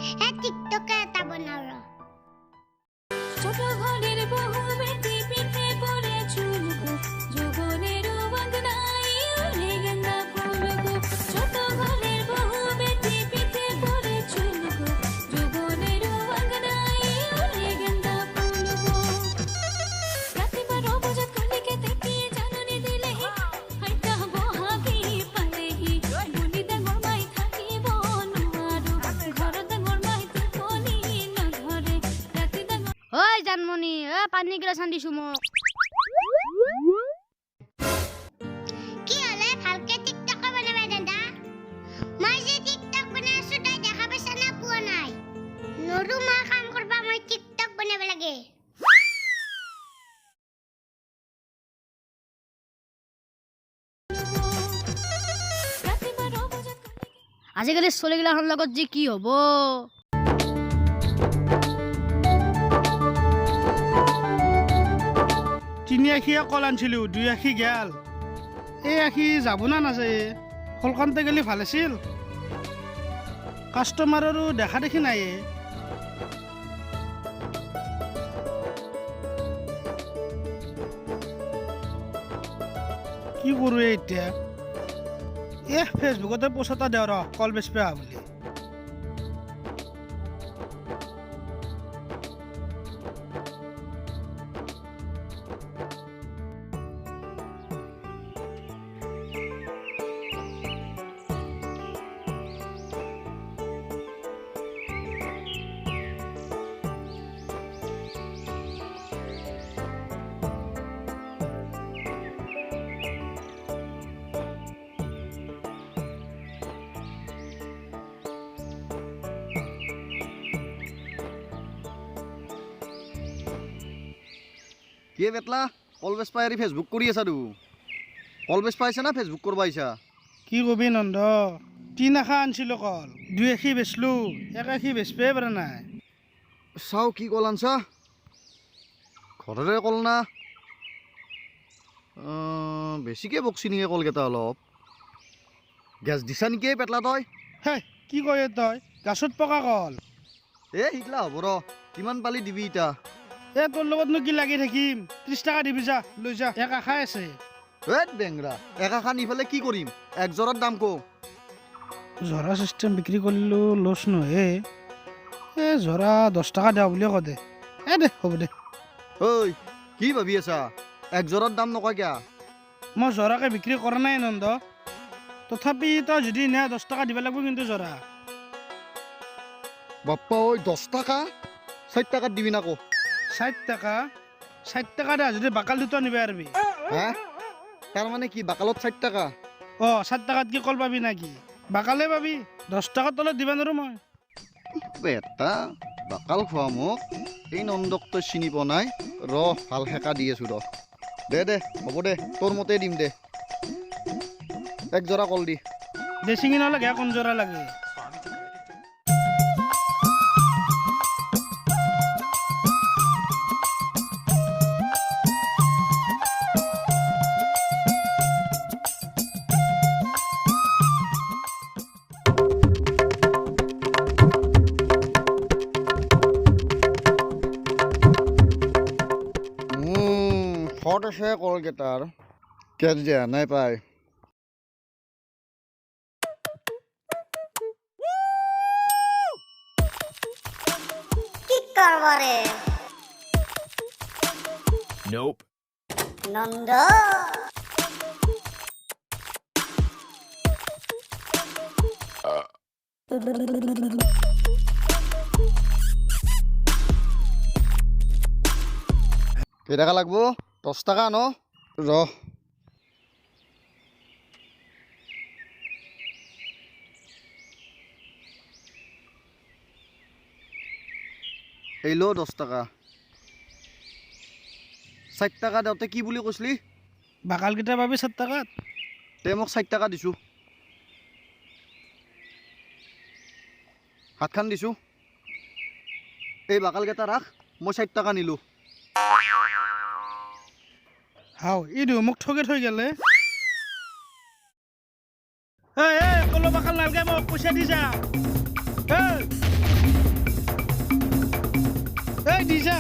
হে টিকটকে এটা বনাও ৰ ছোট ঘরের বহু বেটি পিঠে পড়ে চুলকো যৌবনের বদনাই ওরে গেন্দা ফুলকো ছোট ঘরের বহু বেটি পিঠে পড়ে চুলকো যৌবনের বদনাই ওরে গেন্দা ফুলকো রাতে বারো বাজে কলিকে দেখি জাননি দিলে হাইটা বহাবি পালেহি বুনিতে গরমাই থাকিব নোৱাৰো ঘৰতে গৰমাই টোপনি নধৰে ৰাতিতে ওই জানমনি পানী গিলাচ আনিছো মোক কি হলে ভালকে টিকটক বনাবা দাদা মই যে টিকটক বনাইছো তই দেখা পাইছা না পোৱা নাই নৰু মই কাম কৰবা মই টিকটক বনাব লাগে ৰাতে বাৰো বাজে আজিকালি চলিগিলাখনৰ লগত যে কি হ'ব তিনি আশীয়ে কল আনিছিলোঁ 2 আশী গেল এই আশী যাব না নাযায় কলখনতে গেলি ভাল আছিল কাষ্টমাৰৰো দেখা দেখি নাই কি কৰোঁ এতিয়া ফেচবুকতে পোষ্ট এটা দেওঁ ৰ কল বেচ পেয়া বুলি কে বেতলা কলবেজ পাই আৰু ফেচবুক কৰি আছা তো কলবেজ পাইছা না ফেচবুক কৰিব আহিছা কি কবি নন্দ 3 আশা আনিছিলোঁ কল 2 আশী বেচলোঁ 1 আশী বেচপে পৰা নাই চাও কি কল আনছা ঘৰৰে কল না বেছিকৈ বকছি নেকি কলকেইটা অলপ গেছ দিছা নেকি পেটলা তই হে কি কয় তই গাছত পকা কল শিকলা হ'ব ৰ কিমান পালি দিবি এতিয়া তোৰ লগতনো কি লাগি থাকিম 30 টকা দিবি যা লৈ যা 1 আশাই আছে বেংৰা 1 আশা নিফালে কি কৰিম 1 জোৰাৰ দাম কওঁ জৰা চিষ্টেম বিক্ৰী কৰিলোঁ লছ নহয় জৰা 10 টকা দিয়া বুলিয়ে কয় দে দে হ'ব দে ঐ কি ভাবি আছা 1 জোৰাৰ দাম নকয় কিয়া মই জৰাকে বিক্ৰী কৰা নাই নন্দ তথাপি তই যদি নে 10 টকা দিব লাগিব কিন্তু জৰা বাপ্পা ঐ 10 টকা 4 টকাত দিবি না কো 60 টকা দে যদি বাকাল দুটা নিবি আৰবি হা তাৰমানে কি বাকালত 60 টকা 60 টকাত কি কল পাবি নাকি বাকালে পাবি 10 টকাৰ তলত দিবা নোৱাৰো মই বেটা বাকাল খোৱা মোক এই নন্দক তই চিনি পোৱা নাই ৰ ভাল সেকা দি আছো দে হ'ব দে তোৰ মতে দিম দে 1 জোৰা কল দি দে চিঙি নালাগে কোন জৰা লাগে শৰ্ট আছে কলকেইটাৰ কেচ দিয়া নাই পাই কি কৰব ৰে Nope. নন্দ কেই টকা লাগব 10 টকা ন ৰ এই লো 10 টকা 60 টকা দেওঁতে কি বুলি কৈছিলি বাকালকেইটা পাবি 7 টকাত তে মোক 60 টকা দিছোঁ হাতখান দিছোঁ এই বাকালকেইটা ৰাখ মই 60 টকা নিলোঁ হাও ইদু মোক ঠগে থৈ গেলে কলো বাকাল নালগে মোক পইচা দি যা দিছা